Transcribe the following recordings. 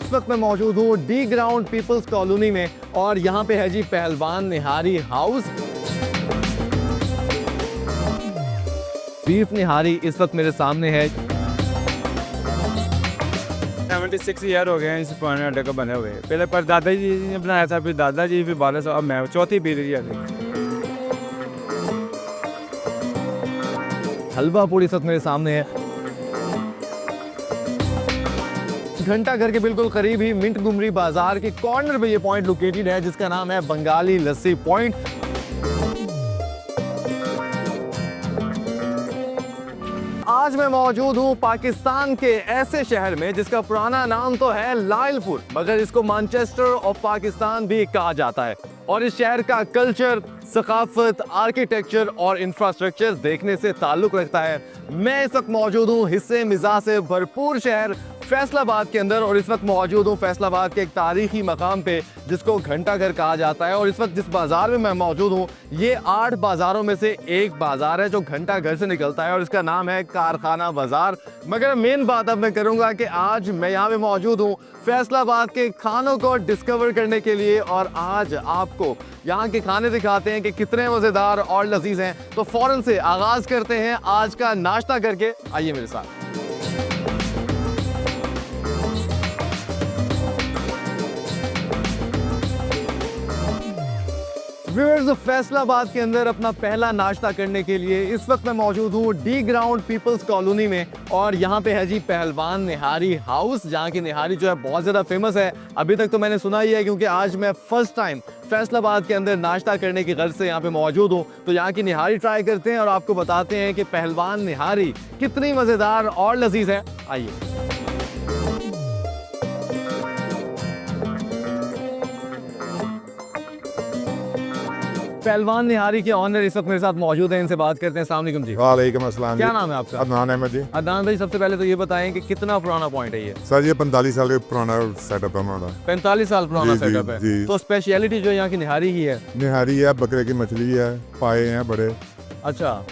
इस वक्त मैं मौजूद हूँ डी ग्राउंड पीपल्स कॉलोनी में और यहाँ पे है जी पहलवान निहारी हाउस। बीफ निहारी इस वक्त मेरे सामने है। 76 ईयर हो गए हैं इस पुराने अड्डे को बने हुए। पहले पर दादाजी ने बनाया था, फिर दादाजी, फिर 1200, अब मैं चौथी पीढ़ी है। हलवा पूड़ी इस वक्त मेरे सामने है। घंटा घर के बिल्कुल करीब ही मिंट गुमरी बाजार के कॉर्नर पे ये पॉइंट लोकेटेड है जिसका नाम है बंगाली लस्सी पॉइंट। आज मैं मौजूद हूँ पाकिस्तान के ऐसे शहर में जिसका पुराना नाम तो है लायलपुर, मगर इसको मैनचेस्टर ऑफ पाकिस्तान भी कहा जाता है। और इस शहर का कल्चर, सकाफत, आर्किटेक्चर और इंफ्रास्ट्रक्चर देखने से ताल्लुक रखता है। मैं इस वक्त मौजूद हूँ हिस्से मिजाज से भरपूर शहर फैसलाबाद के अंदर और इस वक्त मौजूद हूँ फैसलाबाद के एक तारीखी मकाम पे जिसको घंटा घर कहा जाता है। और इस वक्त जिस बाजार में मैं मौजूद हूँ ये 8 बाजारों में से एक बाजार है जो घंटा घर से निकलता है और इसका नाम है कारखाना बाजार। मगर मेन बात अब मैं करूँगा कि आज मैं यहाँ पे मौजूद हूँ फैसलाबाद के खानों को डिस्कवर करने के लिए और आज आपको यहाँ के खाने दिखाते हैं कि कितने मज़ेदार और लजीज हैं। तो फौरन से आगाज करते हैं आज का नाश्ता करके। आइए मेरे साथ। व्यूअर्स, फैसलाबाद के अंदर अपना पहला नाश्ता करने के लिए इस वक्त मैं मौजूद हूँ डी ग्राउंड पीपल्स कॉलोनी में और यहाँ पे है जी पहलवान निहारी हाउस, जहाँ की निहारी जो है बहुत ज़्यादा फेमस है। अभी तक तो मैंने सुना ही है क्योंकि आज मैं फर्स्ट टाइम फैसलाबाद के अंदर नाश्ता करने की गर्ज से यहाँ पे मौजूद हूँ। तो यहाँ की निहारी ट्राई करते हैं और आपको बताते हैं कि पहलवान निहारी कितनी मज़ेदार और लजीज है। आइए। पहलवान निहारी के ऑनर इस वक्त मेरे साथ मौजूद हैं, इनसे बात करते हैं। अस्सलाम वालेकुम जी। वालेकुम अस्सलाम। क्या नाम है आपका? अदनान अहमद जी। अदनान भाई, सबसे पहले तो ये बताएं कि कितना पुराना पॉइंट है ये? सर ये 45 साल का पुराना सेटअप है हमारा। 45 साल पुराना जी, सेटअप है। जी। तो स्पेशलिटी जो यहाँ की निहारी ही है? निहारी है, बकरे की मछली है, पाए हैं बड़े। अच्छा,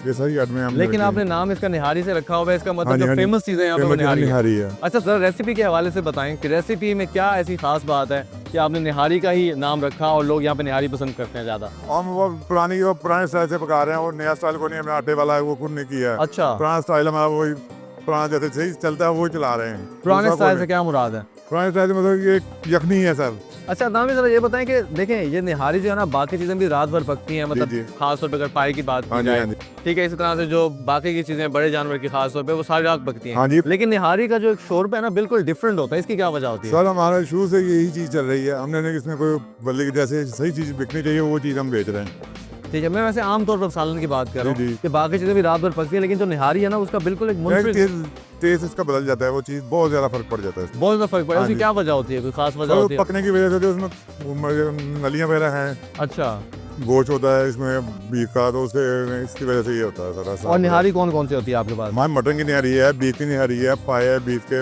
ये सही अड में हम लेकिन आपने नाम इसका निहारी से रखा हुआ है, इसका मतलब हाँ जी, जो हाँ जी। फेमस चीजें यहाँ पे वो निहारी है। निहारी है। अच्छा सर, रेसिपी के हवाले से बताएं कि रेसिपी में क्या ऐसी खास बात है कि आपने निहारी का ही नाम रखा और लोग यहाँ पे निहारी पसंद करते हैं ज्यादा? हम वो पुराने स्टाइल से पका रहे हैं, वो नया स्टाइल को नहीं, हमने आटे वाला है वो खुद नहीं किया है। अच्छा, पुराना स्टाइल हमारा वही पुराना जैसे सही चलता है वो चला रहे हैं। पुराने दूसरा स्टाइल कोई से क्या मुराद है? नहीं। पुराने स्टाइल से मतलब ये यखनी है सर। अच्छा नाम जरा ये बताएं कि देखें ये निहारी जो है ना बाकी चीजें भी रात भर पकती हैं, मतलब जी। खास तौर पे अगर पाई की बात हाँ की जी, जाए, हाँ जी। ठीक है, इसी तरह से जो बाकी की चीजें बड़े जानवर की खास तौर पे वो सारी रात पकती हैं। हाँ जी। लेकिन निहारी का जो एक शोरबा है ना बिल्कुल डिफरेंट होता है, इसकी क्या वजह होती है? सर हमारा शुरू से यही चीज़ चल रही है, हमने नहीं इसमें कोई बल्ले की जैसे सही चीज़ बिकनी चाहिए वो चीज़ हम बेच रहे हैं। ठीक है, मैं वैसे आमतौर पर सालन की बात कर रहा जी, हूँ जी। कि बाकी चीजें भी रात भर पकती है लेकिन जो निहारी है ना उसका बिल्कुल एक मुनफरिद टेस्ट इसका बदल जाता है, वो चीज़ बहुत ज़्यादा फर्क पड़ जाता है। बहुत ज्यादा फर्क पड़ा है। हाँ उसकी जी। क्या वजह होती है? कोई खास वजह और होती है? पकने की वजह से जो उसमें नलियाँ वगैरह हैं, अच्छा, गोश्त होता है इसमें बीफ का, तो उससे इसकी वजह से ये होता है सारा। और निहारी कौन कौन सी होती है आपके पास? हमारे मटन की निहारी है, बीफ की निहारी है, पाए है, बीफ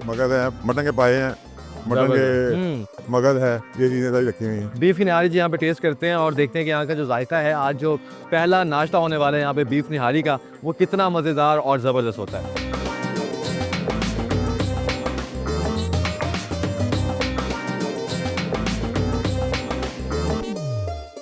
मगज है, मटन के पाए हैं, मटन के मगज है, ये चीज़ें सारी रखी हुई हैं। बीफ की निहारी जी यहाँ पे टेस्ट करते हैं और देखते हैं कि यहाँ का जो जायका है, आज जो पहला नाश्ता होने वाला है यहाँ पे बीफ निहारी का, वो कितना मज़ेदार और ज़बरदस्त होता है।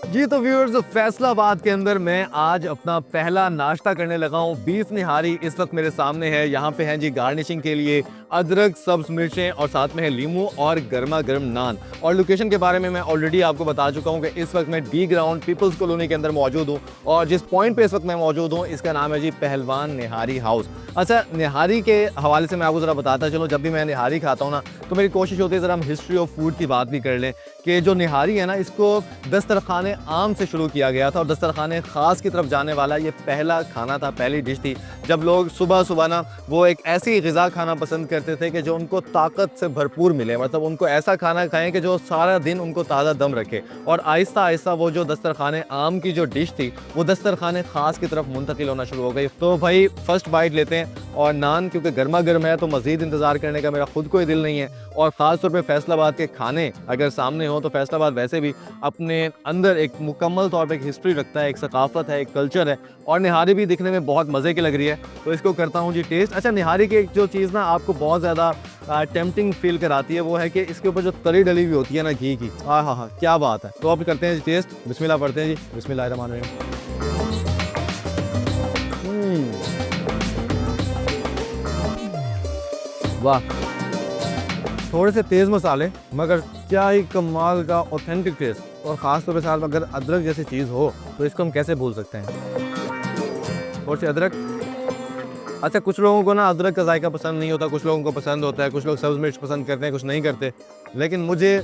जी तो व्यूअर्स, फैसलाबाद के अंदर मैं आज अपना पहला नाश्ता करने लगा हूँ। बीफ निहारी इस वक्त मेरे सामने है। यहाँ पे हैं जी गार्निशिंग के लिए अदरक, सब्ज मिर्चें और साथ में है लीमू और गर्मा गर्म नान। और लोकेशन के बारे में मैं ऑलरेडी आपको बता चुका हूँ कि इस वक्त मैं डी ग्राउंड पीपल्स कॉलोनी के अंदर मौजूद हूँ और जिस पॉइंट पे इस वक्त मैं मौजूद हूँ इसका नाम है जी पहलवान निहारी हाउस। अच्छा, निहारी के हवाले से मैं आपको ज़रा बताता चलूँ, जब भी मैं निहारी खाता हूँ ना तो मेरी कोशिश होती है ज़रा हम हिस्ट्री ऑफ फूड की बात भी कर लें कि जो निहारी है ना इसको दस्तरखाने आम से शुरू किया गया था और दस्तरखाने ख़ास की तरफ जाने वाला ये पहला खाना था, पहली डिश थी जब लोग सुबह सुबह ना वो एक ऐसी ग़िज़ा खाना पसंद करते थे कि जो उनको ताकत से भरपूर मिले, मतलब उनको ऐसा खाना खाएं कि जो सारा दिन उनको ताज़ा दम रखे। और आहिस्ता आहिस्ता वो जो दस्तरखाने आम की जो डिश थी वो दस्तरखाने ख़ास की तरफ मुंतकिल होना शुरू हो गई। तो भाई फर्स्ट बाइट लेते हैं और नान क्योंकि गर्मा गर्म है तो मज़ीद इंतज़ार करने का मेरा खुद कोई दिल नहीं है। और ख़ास तौर पे फैसलाबाद के खाने अगर सामने हो तो फैसलाबाद वैसे भी अपने अंदर एक मुकम्मल तौर पे एक हिस्ट्री रखता है, एक सकाफत है, एक कल्चर है, और निहारी भी दिखने में बहुत मज़े की लग रही है। तो इसको करता हूँ जी टेस्ट। अच्छा, निहारी की एक जो चीज़ ना आपको बहुत ज़्यादा टेम्पटिंग फील कराती है, वो है कि इसके ऊपर जो तरी डली हुई होती है ना घी की, हाँ हाँ हाँ, क्या बात है। तो अब करते हैं जी टेस्ट। बिस्मिल्लाह पढ़ते हैं जी, बिस्मिल्लाहिर्रहमानिर्रहीम। वाह, थोड़े से तेज़ मसाले मगर क्या ही कमाल का ऑथेंटिक टेस्ट। और ख़ास तौर पे साथ अगर अदरक जैसी चीज़ हो तो इसको हम कैसे भूल सकते हैं। और से अदरक, अच्छा कुछ लोगों को ना अदरक का जायका पसंद नहीं होता, कुछ लोगों को पसंद होता है, कुछ लोग सब्ज़ मिर्च पसंद करते हैं, कुछ नहीं करते, लेकिन मुझे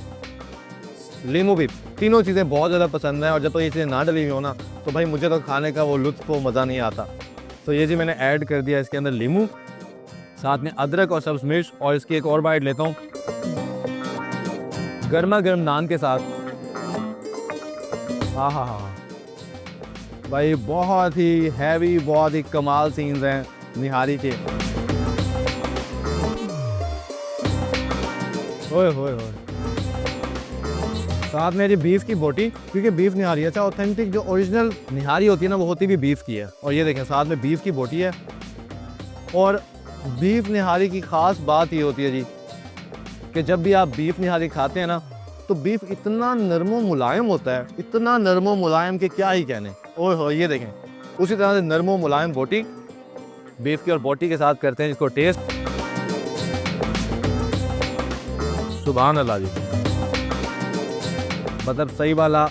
लीमू भी, तीनों चीज़ें बहुत ज़्यादा पसंद हैं। और जब तो ये चीज़ें ना डली हुई हो ना तो भाई मुझे तो खाने का वो लुत्फ़ वो मज़ा नहीं आता। तो ये जी मैंने ऐड कर दिया इसके अंदर लीमू, साथ में अदरक और सब्ज़ मिर्च, और इसकी एक और बाइट लेता हूँ गर्मा गर्म नान के साथ। हाँ हाँ हाँ भाई, बहुत ही हैवी, बहुत ही कमाल सीन्स हैं निहारी के। ओए होए होए, साथ में जी बीफ की बोटी, क्योंकि बीफ निहारी अच्छा ऑथेंटिक जो ओरिजिनल निहारी होती है ना वो होती भी बीफ की है। और ये देखें साथ में बीफ की बोटी है। और बीफ निहारी की ख़ास बात ये होती है जी कि जब भी आप बीफ निहारी खाते हैं ना तो बीफ इतना नरमो मुलायम होता है, इतना नरमो मुलायम कि क्या ही कहने। ओए हो, ये देखें उसी तरह से नरमो मुलायम बोटी बीफ की, और बोटी के साथ करते हैं इसको टेस्ट। सुभान अल्लाह जी, मतलब सही वाला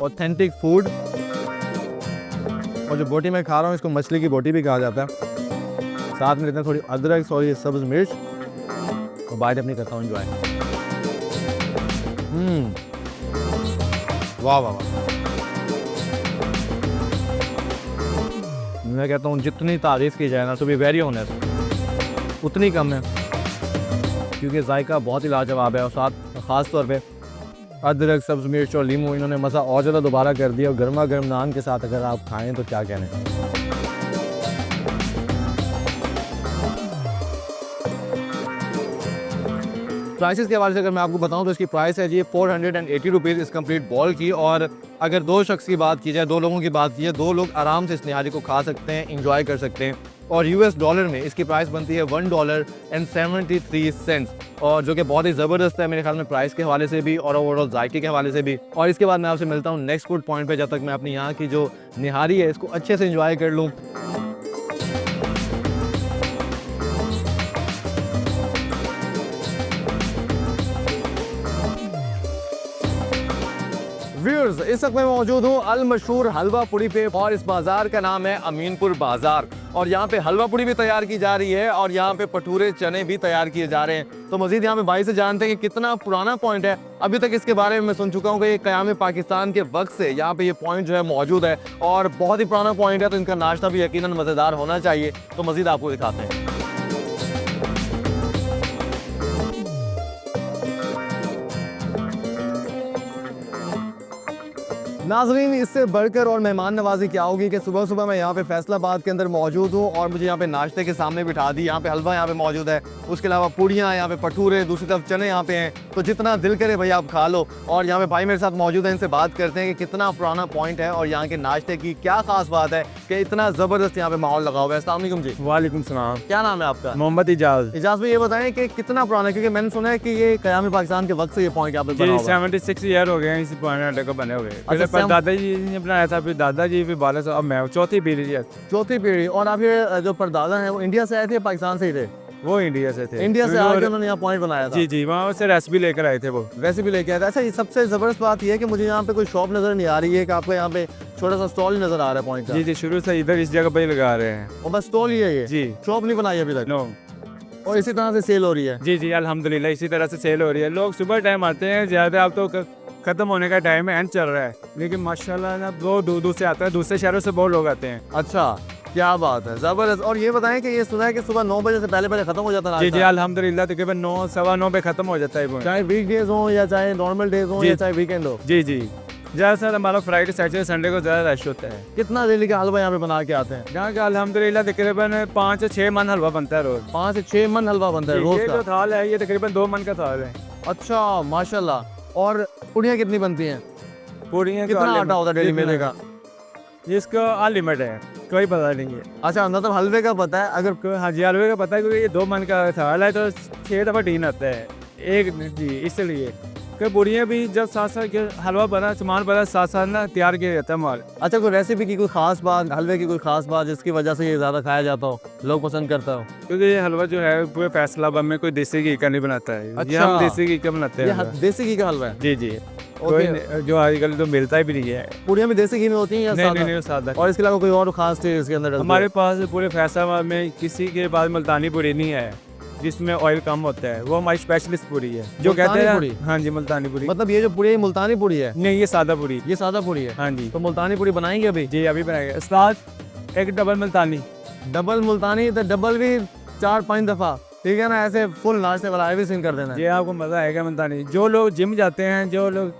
ऑथेंटिक फूड। और जो बोटी मैं खा रहा हूँ इसको मछली की बोटी भी कहा जाता है। साथ में लेते हैं थोड़ी अदरक और ये सब्ज़ मिर्च, और बाइट अपनी करता हूँ एंजॉय। वाह वाह वाह, मैं कहता हूँ जितनी तारीफ़ की जाए ना तो भी वेरी ऑनेस्ट उतनी कम है, क्योंकि जायका बहुत ही लाजवाब है। और साथ ख़ास तौर पे अदरक, सब्ज़ मिर्च और लीमू, इन्होंने मज़ा और ज़्यादा दोबारा कर दिया। और गर्मा गर्म नान के साथ अगर आप खाएं तो क्या कहने। प्राइसेस के हवाले से अगर मैं आपको बताऊं तो इसकी प्राइस है जी 480 रुपीज़ इस कंप्लीट बॉल की। और अगर दो शख्स की बात की जाए, दो लोगों की बात की जाए, दो लोग आराम से इस निहारी को खा सकते हैं, इंजॉय कर सकते हैं। और US डॉलर में इसकी प्राइस बनती है $1.73, और जो कि बहुत ही ज़बरदस्त है मेरे ख्याल में प्राइस के हवाले से भी और ओवरऑल जायके के हवाले से भी। और इसके बाद मैं आपसे मिलता हूँ नेक्स्ट फूड पॉइंट पे, जब तक मैं अपनी यहाँ की जो निहारी है इसको अच्छे से इंजॉय कर लूँ। व्यूअर्स, इस वक्त मैं मौजूद हूँ अल मशहूर हलवा पुड़ी पे, और इस बाज़ार का नाम है अमीनपुर बाज़ार। और यहाँ पे हलवा पुड़ी भी तैयार की जा रही है और यहाँ पे भटूरे चने भी तैयार किए जा रहे हैं। तो मज़ीद यहाँ पे भाई से जानते हैं कि कितना पुराना पॉइंट है। अभी तक इसके बारे में मैं सुन चुका हूँ कि ये क़याम पाकिस्तान के वक्त से यहाँ पे ये पॉइंट जो है मौजूद है, और बहुत ही पुराना पॉइंट है, तो इनका नाश्ता भी यकीनन मज़ेदार होना चाहिए। तो मज़ीद आपको दिखाते हैं। नाज़रीन, इससे बढ़कर और मेहमान नवाजी क्या होगी कि सुबह सुबह मैं यहाँ पे फैसलाबाद के अंदर मौजूद हूँ और मुझे यहाँ पे नाश्ते के सामने बिठा दी। यहाँ पे हलवा यहाँ पे मौजूद है, उसके अलावा पूड़ियाँ, यहाँ पे भटूरे, दूसरी तरफ चने यहाँ पे हैं। तो जितना दिल करे भाई आप खा लो। और यहाँ पे भाई मेरे साथ मौजूद है, इनसे बात करते हैं कि कितना पुराना पॉइंट है और यहाँ के नाश्ते की क्या खास बात है कि इतना ज़बरदस्त यहाँ पे माहौल लगा हुआ है। अस्सलाम वालेकुम जी। वालेकुम सलाम। क्या नाम है आपका? मोहम्मद इजाज़। इजाज़ भाई, ये बताएं कि कितना पुराना है, क्योंकि मैंने सुना है कि ये क़याम पाकिस्तान के वक्त से ये पॉइंट यहाँ पे बना हुआ है। 76 ईयर हो गए हैं इस पुराने अड्डे को बने हुए। पहले अच्छा, दादाजी ने बनाया था, फिर दादाजी, फिर बाला साहब, अब मैं चौथी पीढ़ी है। चौथी पीढ़ी। और आप ये जो परदादा हैं वो इंडिया से आए थे, पाकिस्तान से ही थे? वो इंडिया से थे। इंडिया से आके उन्होंने यहाँ पॉइंट बनाया था। जी जी, वहाँ से रेसिपी लेकर आए थे वो। रेसिपी लेके आए थे। अच्छा, ये सबसे ज़बरदस्त बात ये है कि मुझे यहाँ पे कोई शॉप नज़र नहीं आ रही है, कि आपको यहाँ पे छोटा सा स्टॉल नज़र आ रहा है पॉइंट का। जी जी, शुरू से इधर इस जगह पे ही लगा रहे हैं। और बस स्टॉल ही है ये? जी। शॉप नहीं बनाई अभी तक? नो। और इसी तरह से सेल हो रही है? जी जी, अल्हम्दुलिल्लाह इसी तरह से सेल हो रही है। लोग सुबह टाइम आते हैं ज़्यादा, अब तो ख़त्म होने का टाइम है, एंड चल रहा है, लेकिन माशाल्लाह ना बहुत दूर दूर से आता है, दूसरे शहरों से बहुत लोग आते हैं। अच्छा, क्या बात है, ज़बरदस्त। और ये बताएं कि ये सुना है कि सुबह 9 बजे से पहले पहले ख़त्म हो जाता है? जी जी, अल्हम्दुलिल्लाह तकरीबन 9 सवा 9 पे ख़त्म हो जाता है वो, चाहे वीक डेज हो या चाहे नॉर्मल डेज हो या चाहे वीकेंड हो? जी जी, ज़्यादातर हमारा फ्राइडे सैटरडे संडे को ज़्यादा रश होता है। कितना डेली का हलवा यहाँ पे बना के आते हैं? यहाँ का अल्हम्दुलिल्लाह तकरीबन 5 से 6 मन हलवा बनता है रोज़। 5 से 6 मन हलवा बनता है रोज़ ये का? जो थाल है ये तकरीबन 2 मन का थाल है। अच्छा, माशाल्लाह। और पूड़ियाँ कितनी बनती हैं? पूरियाँ कितना आटा होता है डेली मेरे का? इसका अनलिमिट है, कोई पता नहीं है। अच्छा मतलब हलवे का पता है, अगर को 1000 रुपये का पता है, क्योंकि ये 2 मन का सवाल है तो 6 दफ़ा टीन आता है एक जी, इसलिए कि पूरियाँ भी जब साथ साथ के हलवा बना, सामान बना, साथ साथ ना तैयार किया जाता है माल। अच्छा कोई रेसिपी की कोई खास बात, हलवे की कोई खास बात जिसकी वजह से ये ज़्यादा खाया जाता हो, लोग पसंद करता हो? क्योंकि ये हलवा जो है पूरे फैसलाबाद में कोई देसी घी का नहीं बनाता है, ये अच्छा। हम देसी घी का बनाते ये हैं हलवा। देसी घी का हलवा है? जी जी, कोई जो आजकल तो मिलता ही भी नहीं है। पूरियाँ भी देसी घी में होती हैं या नहीं सादा? नहीं नहीं, सादा। और इसके अलावा कोई और खास चीज़ इसके अंदर डलती है? हमारे पास पूरे फैसलाबाद में किसी के पास मुल्तानी पूरी नहीं है जिसमें ऑयल कम होता है, वो हमारी स्पेशलिस्ट पूरी है जो मुल्तानी कहते हैं। पूरी? हाँ जी, मुल्तानी पूरी। मतलब ये जो पूरी है, मुल्तानी पूरी है? नहीं, ये सादा पूरी। ये सादा पूरी है? हाँ जी। तो मुल्तानी पूरी बनाएंगे अभी? जी अभी बनाएगा उस्ताद, एक डबल मुल्तानी। डबल मुल्तानी तो डबल भी 4-5 दफ़ा, ठीक है ना? ऐसे फुल नाश्ते वाला भी सीन कर देना है। ये आपको मज़ा आएगा मुल्तानी। जो लोग जिम जाते हैं, जो लोग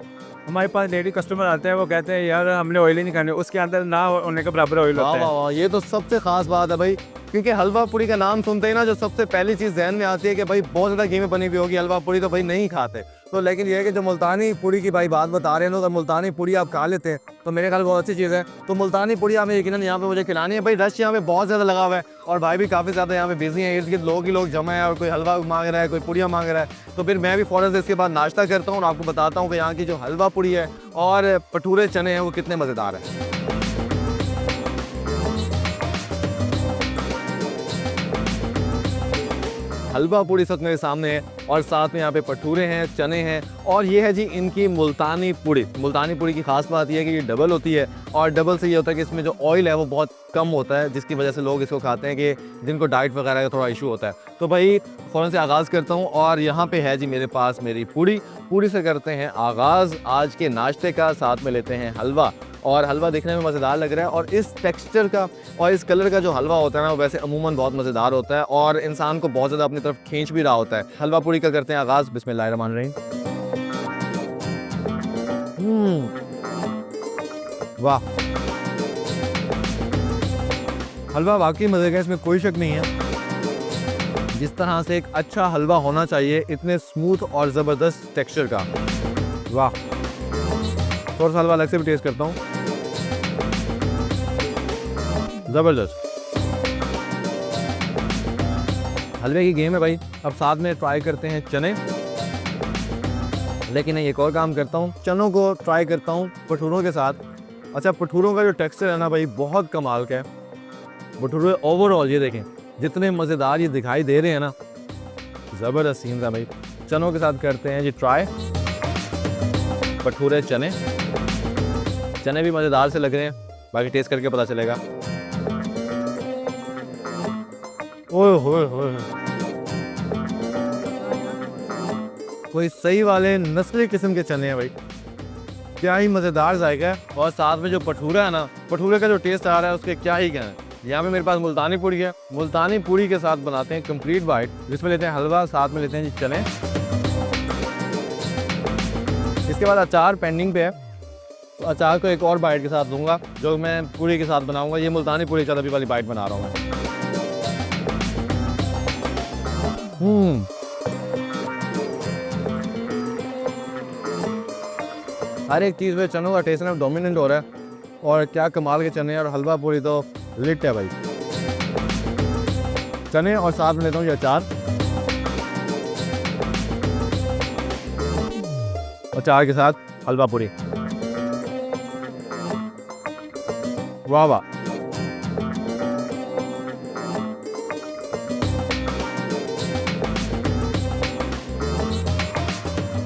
हमारे पास लेडी कस्टमर आते हैं, वो कहते हैं यार हमने ऑयल ही नहीं खाने, उसके अंदर ना होने के बराबर ऑयल वाह होता वाह है। वाह, ये तो सबसे खास बात है भाई, क्योंकि हलवा पूरी का नाम सुनते ही ना जो सबसे पहली चीज़ जहन में आती है कि भाई बहुत ज़्यादा घी में बनी हुई होगी हलवा पूरी, तो भाई नहीं खाते। तो लेकिन ये है कि जो मुल्तानी पूरी की भाई बात बता रहे हैं, अगर मुल्तानी पूरी आप खा लेते हैं तो मेरे ख्याल बहुत अच्छी चीज़ है। तो मुल्तानी पूरी हमें यकीनन यहाँ पे मुझे खिलानी है भाई। रश यहाँ पे बहुत ज़्यादा लगा हुआ है और भाई भी काफ़ी ज़्यादा यहाँ पे बिजी हैं, इर्द गिर्द लोग ही लोग जमा है और कोई हलवा मांग रहा है, कोई पूड़ियाँ मांग रहा है। तो फिर मैं भी फ़ौरन से इसके बाद नाश्ता करता हूँ और आपको बताता हूँ कि यहाँ की जो हलवा पूरी है और भटूरे चने हैं वो कितने मज़ेदार हैं। हलवा पूरी सब मेरे सामने है और साथ में यहाँ पे भटूरे हैं, चने हैं और ये है जी इनकी मुल्तानी पूरी। मुल्तानी पूरी की खास बात ये है कि ये डबल होती है और डबल से ये होता है कि इसमें जो ऑयल है वो बहुत कम होता है, जिसकी वजह से लोग इसको खाते हैं कि जिनको डाइट वगैरह का थोड़ा इशू होता है। तो भाई फ़ौरन से आगाज़ करता हूँ और यहाँ पे है जी मेरे पास मेरी पूरी से करते हैं आगाज़ आज के नाश्ते का। साथ में लेते हैं हलवा और हलवा देखने में मज़ेदार लग रहा है और इस टेक्सचर का और इस कलर का जो हलवा होता है ना वो वैसे अमूमन बहुत मज़ेदार होता है और इंसान को बहुत ज़्यादा अपनी तरफ खींच भी रहा होता है। हलवा पूरी का करते हैं आगाज़। बिस्मिल्लाहिर्रहमानिर्रहीम। वाह, हलवा वाकई मज़े का, इसमें कोई शक नहीं है। जिस तरह से एक अच्छा हलवा होना चाहिए, इतने स्मूथ और ज़बरदस्त टेक्सचर का, वाह। थोड़ा सा हलवा अलग से भी टेस्ट करता हूँ, ज़बरदस्त। हलवे की गेम है भाई। अब साथ में ट्राई करते हैं चने, लेकिन एक और काम करता हूँ, चनों को ट्राई करता हूँ भटूरों के साथ। अच्छा, भटूरों का जो टेक्सचर है ना भाई बहुत कमाल का है। भटूरे ओवरऑल ये देखें जितने मज़ेदार ये दिखाई दे रहे हैं ना, ज़बरदस्त सीन था भाई। चनों के साथ करते हैं जी ट्राई, भटूरे चने। चने भी मज़ेदार से लग रहे हैं, बाकी टेस्ट करके पता चलेगा। ओए होए होए, कोई सही वाले नस्ली किस्म के चने हैं भाई, क्या ही मज़ेदार जायका है। और साथ में जो भटूरा है ना, भटूरे का जो टेस्ट आ रहा है उसके क्या ही कहना है। यहाँ पे मेरे पास मुल्तानी पूरी है, मुल्तानी पूरी के साथ बनाते हैं कंप्लीट बाइट, जिसमें लेते हैं हलवा, साथ में लेते हैं जी चने। इसके बाद अचार पेंडिंग पे है, तो अचार को एक और बाइट के साथ दूंगा जो मैं पूरी के साथ बनाऊंगा। ये मुल्तानी पूरी चल अभी वाली बाइट बना रहा हूँ मैं। हर एक चीज़ में चनों का टेस्ट ना डोमिनेंट हो रहा है और क्या कमाल के चने और हलवा पूरी तो लिट है भाई। चने और साथ में लेता हूँ ये अचार, अचार के साथ हलवा पूरी, वाह वाह।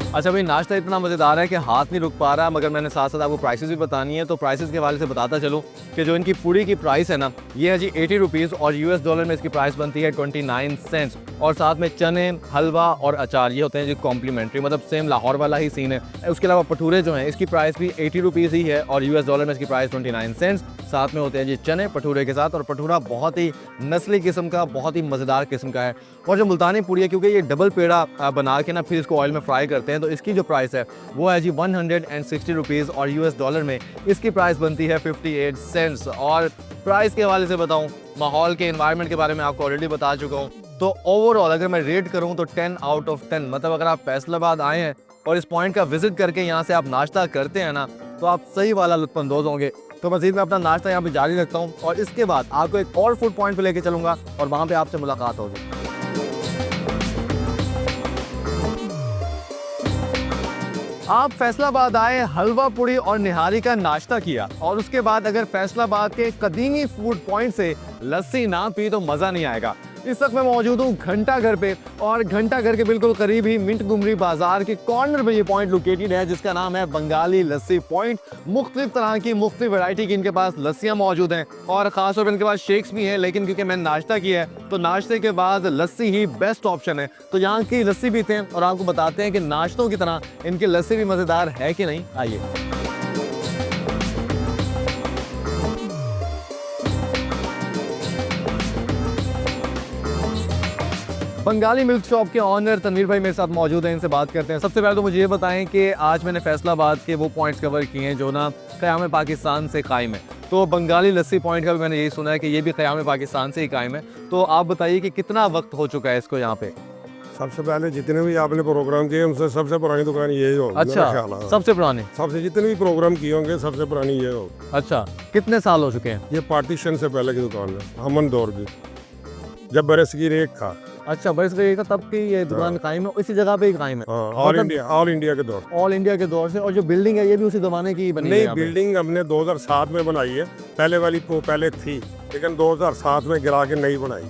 अच्छा भाई, नाश्ता इतना मज़ेदार है कि हाथ नहीं रुक पा रहा, मगर मैंने साथ साथ आपको प्राइसेस भी बतानी है। तो प्राइसेस के हवाले से बताता चलूँ कि जो इनकी पूरी की प्राइस है ना, ये है जी 80 रुपीज़ और US डॉलर में इसकी प्राइस बनती है 29 सेंट्स। और साथ में चने, हलवा और अचार ये होते हैं जी कॉम्प्लीमेंट्री, मतलब सेम लाहौर वाला ही सीन है। उसके अलावा भटूरे जो हैं इसकी प्राइस भी 80 रुपीज़ ही है और US डॉलर में इसकी प्राइस 29 सेंट्स। साथ में होते हैं जी चने भटूरे के साथ, और भटूरा बहुत ही नस्ली किस्म का, बहुत ही मज़ेदार किस्म का है। और जो मुल्तानी पूरी है, क्योंकि ये डबल पेड़ा बना के ना फिर इसको ऑयल में फ्राई करते हैं, तो इसकी जो प्राइस है वो है जी 160 रुपीज़ और US डॉलर में इसकी प्राइस बनती है 58 सेंट्स। और प्राइस के हवाले से बताऊं, माहौल के एनवायरनमेंट के बारे में आपको ऑलरेडी बता चुका हूं। तो ओवरऑल अगर मैं रेट करूं तो 10 आउट ऑफ 10, मतलब अगर आप फैसलाबाद आए हैं और इस पॉइंट का विजिट करके यहाँ से आप नाश्ता करते हैं ना, तो आप सही वाला लुत्फानंदोज होंगे। तो मज़ीद मैं अपना नाश्ता यहाँ पे जारी रखता हूँ और इसके बाद आपको एक और फूड पॉइंट पे लेके चलूँगा और वहाँ पे आपसे मुलाकात होगी। आप फैसलाबाद आए, हलवा पूड़ी और निहारी का नाश्ता किया और उसके बाद अगर फैसलाबाद के कदीमी फूड पॉइंट से लस्सी ना पी तो मज़ा नहीं आएगा। इस वक्त मैं मौजूद हूँ घंटा घर पे और घंटा घर के बिल्कुल करीब ही मिंट गुमरी बाजार के कॉर्नर में ये पॉइंट लोकेटेड है जिसका नाम है बंगाली लस्सी पॉइंट। मुख्तलिफ तरह की मुख्तलिफ वैरायटी की इनके पास लस्सियाँ मौजूद हैं और ख़ास तौर पर इनके पास शेक्स भी हैं, लेकिन क्योंकि मैंने नाश्ता किया है तो नाश्ते के बाद लस्सी ही बेस्ट ऑप्शन है। तो यहाँ की लस्सी पीते हैं और आपको बताते हैं कि नाश्तों की तरह इनकी लस्सी भी मज़ेदार है कि नहीं। आइए। बंगाली मिल्क शॉप के ऑनर तनवीर भाई मेरे साथ मौजूद हैं, इनसे बात करते हैं। सबसे पहले तो मुझे ये बताएं कि आज मैंने फैसलाबाद के वो पॉइंट्स कवर किए हैं जो ना क़याम पाकिस्तान से कायम है। तो बंगाली लस्सी पॉइंट का भी मैंने यही सुना है कि ये भी क़याम पाकिस्तान से ही कायम है। तो आप बताइए कि कितना वक्त हो चुका है इसको यहाँ पे? सबसे पहले जितने भी आपने प्रोग्राम किए उनसे सबसे पुरानी दुकान यही हो। अच्छा, सबसे पुराने? सबसे जितने भी प्रोग्राम किए होंगे सबसे पुरानी ये हो। अच्छा, कितने साल हो चुके हैं? ये पार्टीशन से पहले की दुकान है, अमन दौर की, जब बरस की रेख था। अच्छा, बरस का तब की ये दुकान कायम है, इसी जगह पे ही कायम है? ऑल इंडिया के दौर। ऑल इंडिया के दौर से। और जो बिल्डिंग है ये भी उसी जमाने की बनी है? नहीं, बिल्डिंग हमने 2007 में बनाई है, पहले वाली को पहले थी लेकिन 2007 में गिरा के नई बनाई।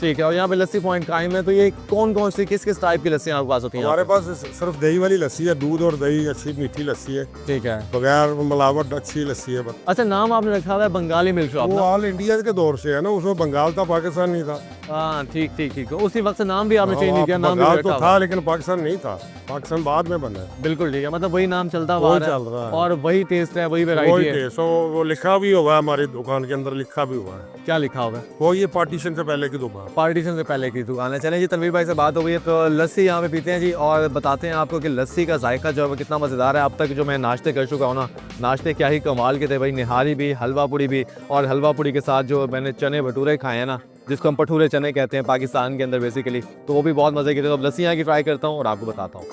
ठीक है। और यहाँ पे लस्सी पॉइंट कायम है। तो ये कौन कौन सी किस किस टाइप की लस्सी आपके पास होती है? हमारे पास सिर्फ दही वाली लस्सी है, दूध और दही, अच्छी मीठी लस्सी है। ठीक है, बगैर मिलावट अच्छी लस्सी है। अच्छा, नाम आपने रखा हुआ है बंगाली मिल्क शॉप? वो ऑल इंडिया के दौर से है ना, उसमें बंगाल था, पाकिस्तान नहीं था। हाँ, ठीक ठीक ठीक। उसी वक्त से नाम भी आपने चेंज नहीं किया? नाम भी बंगाल रखा तो था लेकिन पाकिस्तान नहीं था, पाकिस्तान बाद में बना है। बिल्कुल ठीक है, मतलब वही नाम चलता हुआ आ रहा है और वही टेस्ट है, वही वैरायटी है। सो वो लिखा भी हुआ है, हमारी दुकान के अंदर लिखा भी हुआ है। क्या लिखा हुआ है? वो ये पार्टीशन से पहले की दुकान। पार्टीशन से पहले की दुकान है। चलें जी, तनवीर भाई से बात हो गई है तो लस्सी यहाँ पे पीते हैं जी और बताते हैं आपको कि लस्सी का जायका जो है वो कितना मज़ेदार है। अब तक जो मैं नाश्ते कर चुका हूँ ना, नाश्ते क्या ही कमाल के थे भाई। निहारी भी, हलवा पूड़ी भी, और हलवा पूड़ी के साथ जो मैंने चने भटूरे खाए हैं ना, जिसको हम भटूरे चने कहते हैं पाकिस्तान के अंदर बेसिकली, तो वो भी बहुत मज़े के थे। तो अब लस्सी यहाँ की ट्राई करता हूँ और आपको बताता हूँ।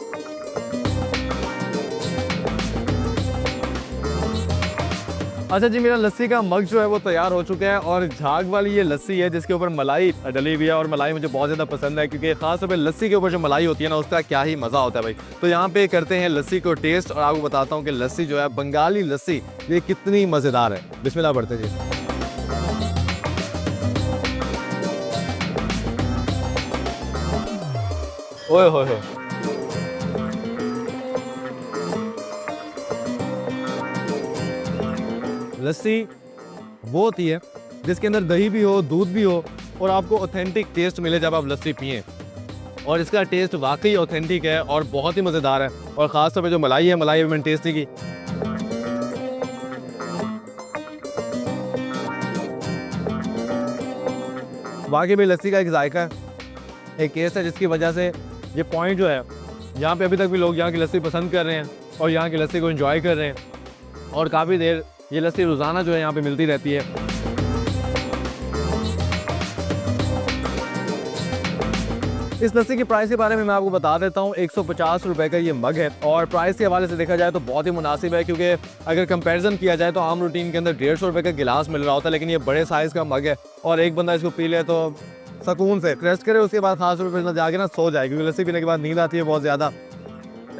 अच्छा जी, मेरा लस्सी का मग जो है वो तैयार हो चुका है और झाग वाली ये लस्सी है जिसके ऊपर मलाई डली हुई है और मलाई मुझे बहुत ज़्यादा पसंद है क्योंकि खास तौर पे लस्सी के ऊपर जो मलाई होती है ना उसका क्या ही मज़ा होता है भाई। तो यहाँ पे करते हैं लस्सी को टेस्ट और आपको बताता हूँ कि लस्सी जो है बंगाली लस्सी ये कितनी मज़ेदार है। बिस्मिल्लाह पढ़ते जी। ओए होए होए, लस्सी वो होती है जिसके अंदर दही भी हो, दूध भी हो और आपको ऑथेंटिक टेस्ट मिले जब आप लस्सी पिए। और इसका टेस्ट वाकई ऑथेंटिक है और बहुत ही मज़ेदार है। और ख़ास तौर पे जो मलाई है, मलाई भी मैंने टेस्ट नहीं की। वाकई भी लस्सी का एक जायका है, एक टेस्ट है जिसकी वजह से ये पॉइंट जो है यहाँ पे अभी तक भी लोग यहाँ की लस्सी पसंद कर रहे हैं और यहाँ की लस्सी को एंजॉय कर रहे हैं और काफ़ी देर ये लस्सी रोज़ाना जो है यहाँ पे मिलती रहती है। इस लस्सी की प्राइस के बारे में मैं आपको बता देता हूँ। 150 रुपये का ये मग है और प्राइस के हवाले से देखा जाए तो बहुत ही मुनासिब है क्योंकि अगर कंपैरिजन किया जाए तो आम रूटीन के अंदर 150 रुपये का गिलास मिल रहा होता है, लेकिन ये बड़े साइज़ का मग है और एक बंदा इसको पी ले तो सुकून से रेस्ट करे, उसके बाद खास तौर पर जाके ना सो जाए क्योंकि लस्सी पीने के बाद नींद आती है बहुत ज़्यादा।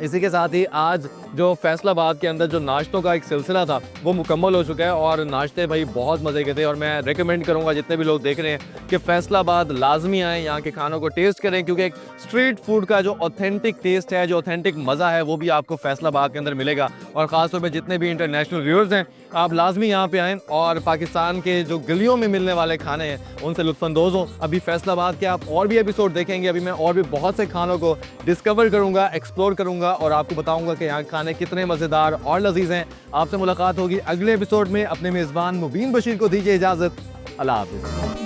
इसी के साथ ही आज जो फैसलाबाद के अंदर जो नाश्तों का एक सिलसिला था वो मुकम्मल हो चुका है और नाश्ते भाई बहुत मज़े के थे और मैं रेकमेंड करूंगा जितने भी लोग देख रहे हैं कि फैसलाबाद लाजमी आएँ, यहाँ के खानों को टेस्ट करें क्योंकि एक स्ट्रीट फूड का जो ऑथेंटिक टेस्ट है, जो ऑथेंटिक मज़ा है वो भी आपको फैसलाबाद के अंदर मिलेगा। और ख़ासतौर पर जितने भी इंटरनेशनल व्यूअर्स हैं आप लाजमी यहाँ पे आएँ और पाकिस्तान के जो गलियों में मिलने वाले खाने हैं उनसे लुत्फ़अंदोज़ हों। अभी फैसलाबाद के आप और भी एपिसोड देखेंगे, अभी मैं और भी बहुत से खानों को डिस्कवर करूँगा, एक्सप्लोर करूँगा और आपको बताऊँगा कि यहाँ खाने कितने मज़ेदार और लजीज हैं। आपसे मुलाकात होगी अगले एपिसोड में। अपने मेज़बान मुबीन बशीर को दीजिए इजाज़त। अल्लाह हाफ़िज़।